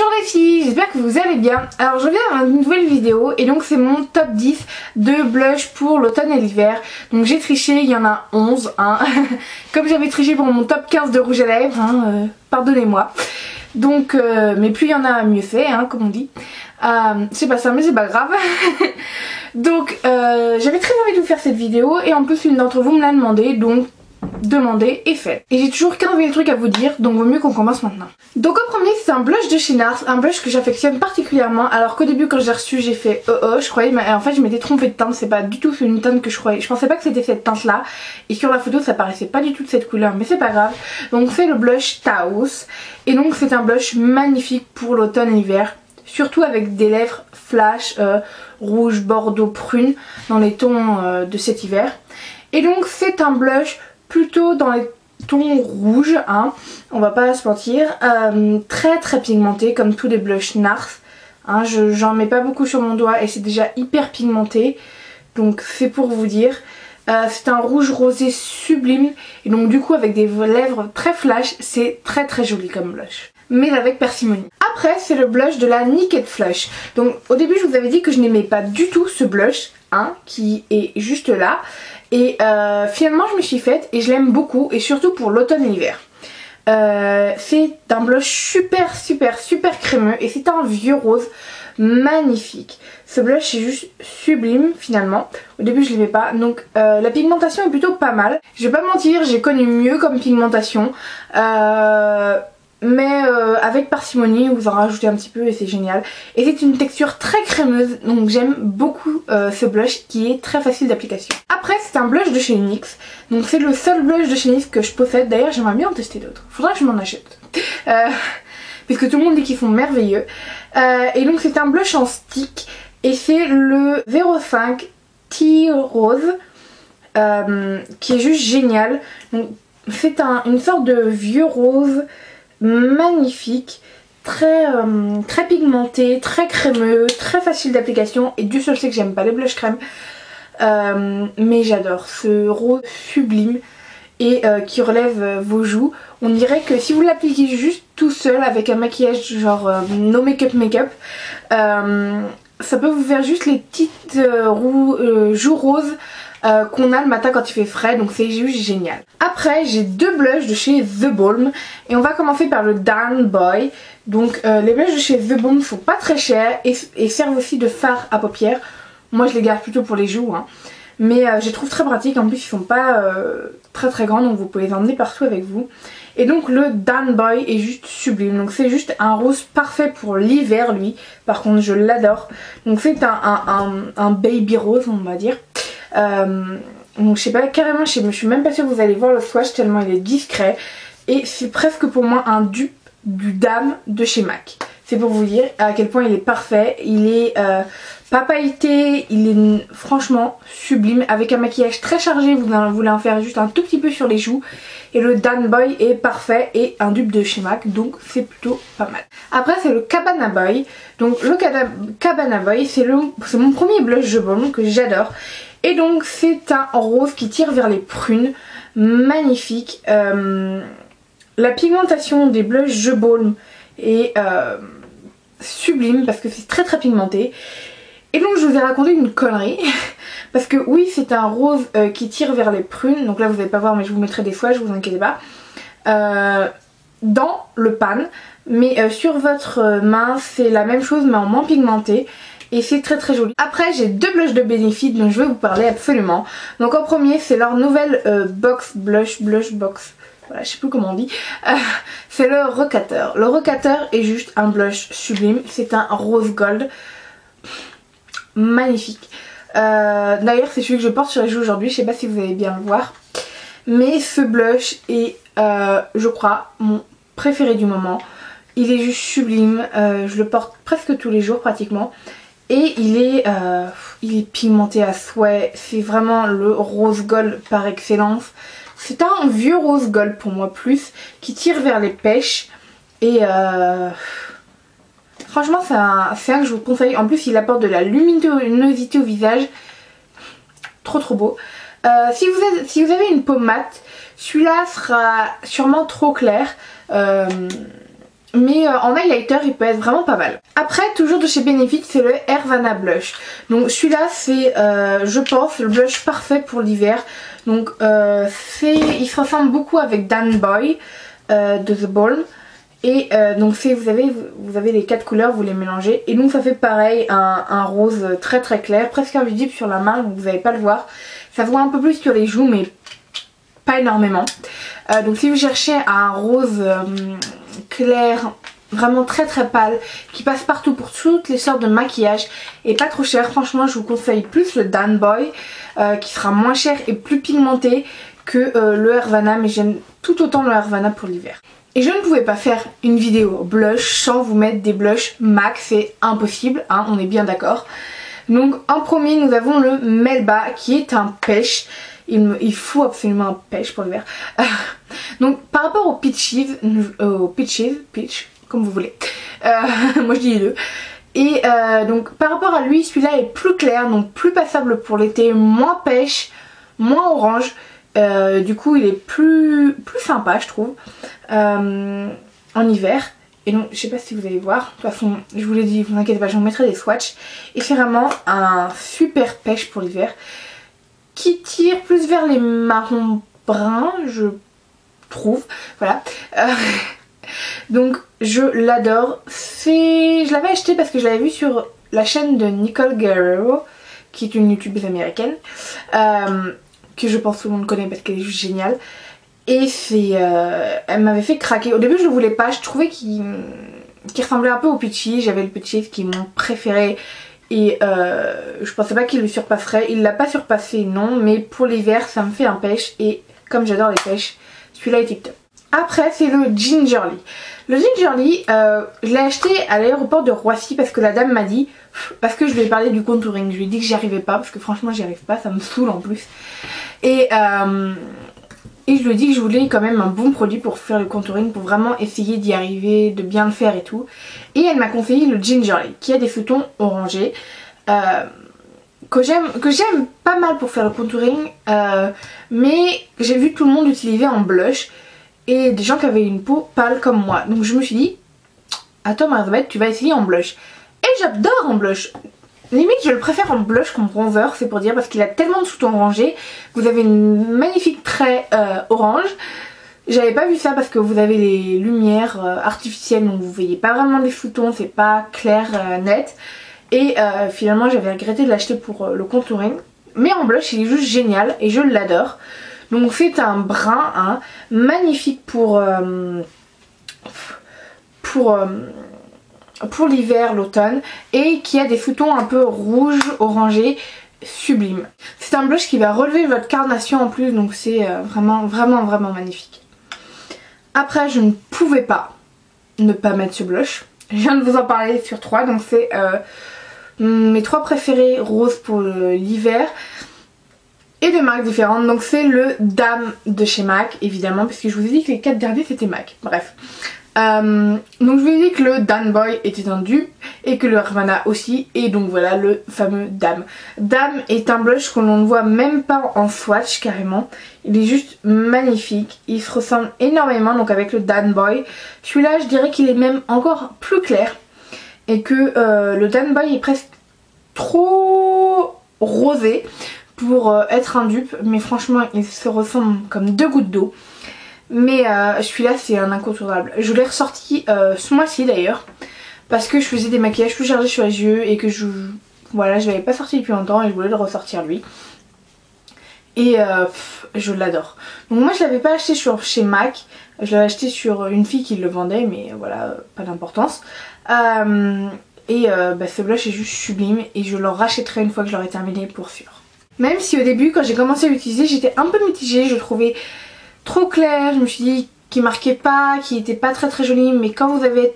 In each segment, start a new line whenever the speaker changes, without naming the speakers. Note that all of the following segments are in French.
Bonjour les filles, j'espère que vous allez bien. Alors je reviens à une nouvelle vidéo et donc c'est mon top 10 de blush pour l'automne et l'hiver. Donc j'ai triché, il y en a 11 hein. Comme j'avais triché pour mon top 15 de rouge à lèvres hein, pardonnez-moi. Donc mais plus il y en a mieux c'est hein, comme on dit. C'est pas ça mais c'est pas grave. Donc j'avais très envie de vous faire cette vidéo et en plus une d'entre vous me l'a demandé, donc demandé et fait. Et j'ai toujours 15 000 trucs à vous dire, donc vaut mieux qu'on commence maintenant. Donc au premier c'est un blush de chez NARS, un blush que j'affectionne particulièrement, alors qu'au début quand j'ai reçu j'ai fait je croyais, mais en fait je m'étais trompée de teinte, c'est pas du tout une teinte que je croyais, je pensais pas que c'était cette teinte là, et sur la photo ça paraissait pas du tout de cette couleur, mais c'est pas grave. Donc c'est le blush Taos, et donc c'est un blush magnifique pour l'automne et l'hiver, surtout avec des lèvres flash, rouge, bordeaux, prune, dans les tons de cet hiver. Et donc c'est un blush plutôt dans les tons rouges, hein, on va pas se mentir, très pigmenté comme tous les blushs NARS, hein, j'en mets pas beaucoup sur mon doigt et c'est déjà hyper pigmenté, donc c'est pour vous dire. C'est un rouge rosé sublime et donc du coup avec des lèvres très flash, c'est très joli comme blush, mais avec parcimonie. Après c'est le blush de la Naked Flush. Donc au début je vous avais dit que je n'aimais pas du tout ce blush, hein, qui est juste là. Et finalement je me suis faite et je l'aime beaucoup, et surtout pour l'automne et l'hiver. C'est un blush super crémeux et c'est un vieux rose magnifique. Ce blush est juste sublime finalement. Au début je l'aimais pas, donc la pigmentation est plutôt pas mal. Je vais pas mentir, j'ai connu mieux comme pigmentation. Mais avec parcimonie, vous en rajoutez un petit peu et c'est génial. Et c'est une texture très crémeuse, donc j'aime beaucoup ce blush qui est très facile d'application. Après c'est un blush de chez NYX, donc c'est le seul blush de chez NYX que je possède. D'ailleurs j'aimerais bien en tester d'autres, faudra que je m'en achète. Puisque tout le monde dit qu'ils sont merveilleux. Et donc c'est un blush en stick et c'est le 05 Tea Rose qui est juste génial. Donc c'est une sorte de vieux rose magnifique, très pigmenté, très crémeux, très facile d'application, et Dieu seul sait que j'aime pas les blush crème, mais j'adore ce rose sublime et qui relève vos joues. On dirait que si vous l'appliquez juste tout seul avec un maquillage genre no make-up ça peut vous faire juste les petites joues roses qu'on a le matin quand il fait frais, donc c'est juste génial. Après j'ai deux blushs de chez The Balm et on va commencer par le Dan Boy. Donc les blushs de chez The Balm sont pas très chers et servent aussi de fard à paupières. Moi je les garde plutôt pour les joues hein. Mais je les trouve très pratiques, en plus ils sont pas très grands, donc vous pouvez les emmener partout avec vous. Et donc le Dan Boy est juste sublime, donc c'est juste un rose parfait pour l'hiver lui, par contre je l'adore. Donc c'est un baby rose on va dire. Donc je sais pas, carrément je suis même pas sûre que vous allez voir le swatch tellement il est discret. Et c'est presque pour moi un dupe du Dame de chez MAC. C'est pour vous dire à quel point il est parfait. Il est pas pailleté, il est franchement sublime. Avec un maquillage très chargé, vous voulez en faire juste un tout petit peu sur les joues. Et le Dan Boy est parfait et un dupe de chez MAC, donc c'est plutôt pas mal. Après c'est le Cabana Boy. Donc le Cabana Boy c'est mon premier blush de Balm que j'adore. Et donc c'est un rose qui tire vers les prunes, magnifique. La pigmentation des blushs The Balm est sublime parce que c'est très pigmenté. Et donc je vous ai raconté une connerie parce que oui c'est un rose qui tire vers les prunes, donc là vous n'allez pas voir mais je vous mettrai des swatchs, vous inquiétez pas, dans le pan, mais sur votre main c'est la même chose mais en moins pigmenté. Et c'est très joli. Après j'ai deux blushs de Benefit dont je vais vous parler absolument. Donc en premier c'est leur nouvelle blush box. Voilà, je sais plus comment on dit. C'est le Recateur. Le Recateur est juste un blush sublime. C'est un rose gold. Magnifique. D'ailleurs c'est celui que je porte sur les joues aujourd'hui. Je sais pas si vous allez bien le voir. Mais ce blush est je crois mon préféré du moment. Il est juste sublime. Je le porte presque tous les jours pratiquement. Et il est pigmenté à souhait, c'est vraiment le rose gold par excellence. C'est un vieux rose gold pour moi plus, qui tire vers les pêches. Et franchement c'est un que je vous conseille. En plus il apporte de la luminosité au visage. Trop beau. Si vous avez une peau mate, celui-là sera sûrement trop clair. mais en highlighter il peut être vraiment pas mal. Après, toujours de chez Benefit, c'est le Hervana Blush. Donc celui-là c'est je pense le blush parfait pour l'hiver. Donc il se ressemble beaucoup avec Dan Boy de The Balm. Et donc vous avez les 4 couleurs, vous les mélangez. Et donc ça fait pareil, un rose très très clair, presque invisible sur la main, donc vous n'allez pas le voir. Ça se voit un peu plus sur les joues mais pas énormément. Donc si vous cherchez un rose clair, vraiment très très pâle, qui passe partout pour toutes les sortes de maquillage et pas trop cher, franchement je vous conseille plus le Dan Boy qui sera moins cher et plus pigmenté que le Hervana, mais j'aime tout autant le Hervana pour l'hiver. Et je ne pouvais pas faire une vidéo blush sans vous mettre des blushs MAC, c'est impossible, hein, on est bien d'accord. Donc en premier nous avons le Melba qui est un pêche. Il faut absolument un pêche pour l'hiver. Donc par rapport au peach, comme vous voulez. Moi je dis les deux. Et donc par rapport à lui, celui-là est plus clair, donc plus passable pour l'été, moins pêche, moins orange. Du coup il est plus sympa je trouve en hiver. Et donc je sais pas si vous allez voir, de toute façon je vous l'ai dit, vous inquiétez pas, je vous mettrai des swatchs. Et c'est vraiment un super pêche pour l'hiver qui tire plus vers les marrons bruns je trouve, voilà. Donc je l'adore. Je l'avais acheté parce que je l'avais vu sur la chaîne de Nicole Guerrero qui est une youtubeuse américaine que je pense tout le monde connaît parce qu'elle est juste géniale. Et elle m'avait fait craquer. Au début je le voulais pas, je trouvais qu'il ressemblait un peu au Peachy. J'avais le Peachy qui est mon préféré. Et je pensais pas qu'il le surpasserait. Il l'a pas surpassé non, mais pour l'hiver ça me fait un pêche. Et comme j'adore les pêches, celui-là est tip top. Après c'est le Gingerly. Le Gingerly je l'ai acheté à l'aéroport de Roissy parce que la dame m'a dit, parce que je lui ai parlé du contouring, je lui ai dit que j'y arrivais pas parce que franchement j'y arrive pas, ça me saoule en plus. Et je lui ai dit que je voulais quand même un bon produit pour faire le contouring, pour vraiment essayer d'y arriver, de bien le faire et tout. Et elle m'a conseillé le Gingerly qui a des photons orangés que j'aime pas mal pour faire le contouring, mais j'ai vu tout le monde l'utiliser en blush et des gens qui avaient une peau pâle comme moi. Donc je me suis dit, attends Marzabeth, tu vas essayer en blush. Et j'adore en blush. Limite je le préfère en blush qu'en bronzer, c'est pour dire, parce qu'il a tellement de sous-tons orangés. Vous avez une magnifique trait orange. J'avais pas vu ça parce que vous avez les lumières artificielles, donc vous voyez pas vraiment les sous-tons, c'est pas clair net. Et finalement j'avais regretté de l'acheter pour le contouring. Mais en blush il est juste génial et je l'adore. Donc c'est un brun hein, magnifique pour l'hiver, l'automne, et qui a des sous-tons un peu rouge, orangé, sublime. C'est un blush qui va relever votre carnation en plus, donc c'est vraiment magnifique. Après je ne pouvais pas ne pas mettre ce blush. Je viens de vous en parler sur 3, donc c'est mes 3 préférés roses pour l'hiver. Et de marques différentes, donc c'est le Dame de chez MAC évidemment, puisque je vous ai dit que les 4 derniers c'était MAC, bref. Donc je vous ai dit que le Dan Boy était un dupe et que le Hervana aussi, et donc voilà le fameux Dame. Dame est un blush que l'on ne voit même pas en swatch carrément, il est juste magnifique, il se ressemble énormément donc avec le Dan Boy. Celui-là je dirais qu'il est même encore plus clair et que le Dan Boy est presque trop rosé pour être un dupe, mais franchement il se ressemble comme 2 gouttes d'eau. Mais celui-là c'est un incontournable. Je l'ai ressorti ce mois-ci d'ailleurs, parce que je faisais des maquillages plus chargés sur les yeux et que je l'avais pas sorti depuis longtemps et je voulais le ressortir lui. Et je l'adore. Donc moi je l'avais pas acheté chez MAC, je l'avais acheté sur une fille qui le vendait, mais voilà, pas d'importance. Ce blush est juste sublime et je le rachèterai une fois que je l'aurai terminé pour sûr. Même si au début quand j'ai commencé à l'utiliser j'étais un peu mitigée, je trouvais trop clair, je me suis dit qu'il marquait pas, qu'il était pas très joli, mais quand vous avez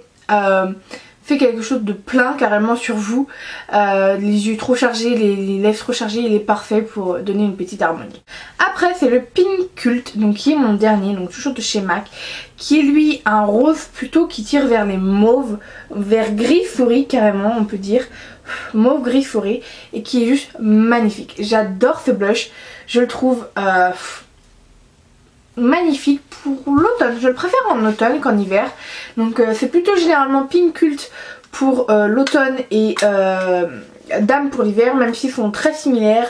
fait quelque chose de plein carrément sur vous, les yeux trop chargés, les lèvres trop chargées, il est parfait pour donner une petite harmonie. Après c'est le Pink Cult, donc qui est mon dernier, donc toujours de chez MAC, qui est lui un rose plutôt qui tire vers les mauves, vers gris souris carrément on peut dire, mauve gris souris, et qui est juste magnifique. J'adore ce blush, je le trouve magnifique pour l'automne. Je le préfère en automne qu'en hiver. Donc c'est plutôt généralement Pink Cult pour l'automne et Dame pour l'hiver, même s'ils sont très similaires.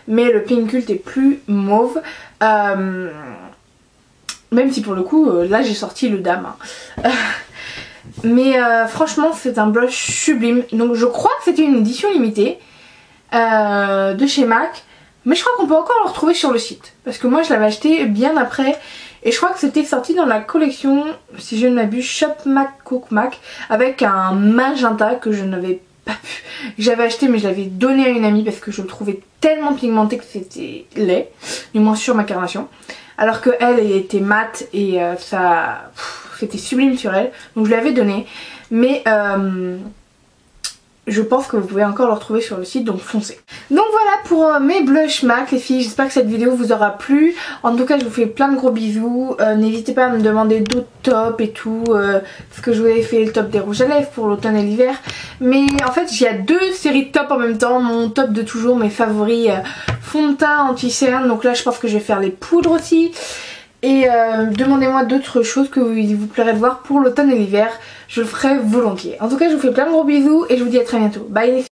Mais le Pink Cult est plus mauve. Même si pour le coup, là j'ai sorti le Dame. Mais franchement c'est un blush sublime. Donc je crois que c'était une édition limitée de chez MAC. Mais je crois qu'on peut encore le retrouver sur le site. Parce que moi je l'avais acheté bien après. Et je crois que c'était sorti dans la collection, si je ne m'abuse, Shop MAC Cook MAC. Avec un magenta que je n'avais pas pu. J'avais acheté mais je l'avais donné à une amie parce que je le trouvais tellement pigmenté que c'était laid. Du moins sur ma carnation. Alors que elle était mate et ça... C'était sublime sur elle. Donc je l'avais donné. Mais... je pense que vous pouvez encore le retrouver sur le site, donc foncez. Donc voilà pour mes blushs MAC les filles, j'espère que cette vidéo vous aura plu. En tout cas je vous fais plein de gros bisous. N'hésitez pas à me demander d'autres tops et tout. Parce que je vous avais fait le top des rouges à lèvres pour l'automne et l'hiver. Mais en fait il y a deux séries de tops en même temps. Mon top de toujours, mes favoris fond de teint anti-cerne. Donc là je pense que je vais faire les poudres aussi. Et demandez-moi d'autres choses que il vous plairait de voir pour l'automne et l'hiver. Je le ferai volontiers. En tout cas je vous fais plein de gros bisous et je vous dis à très bientôt. Bye les filles.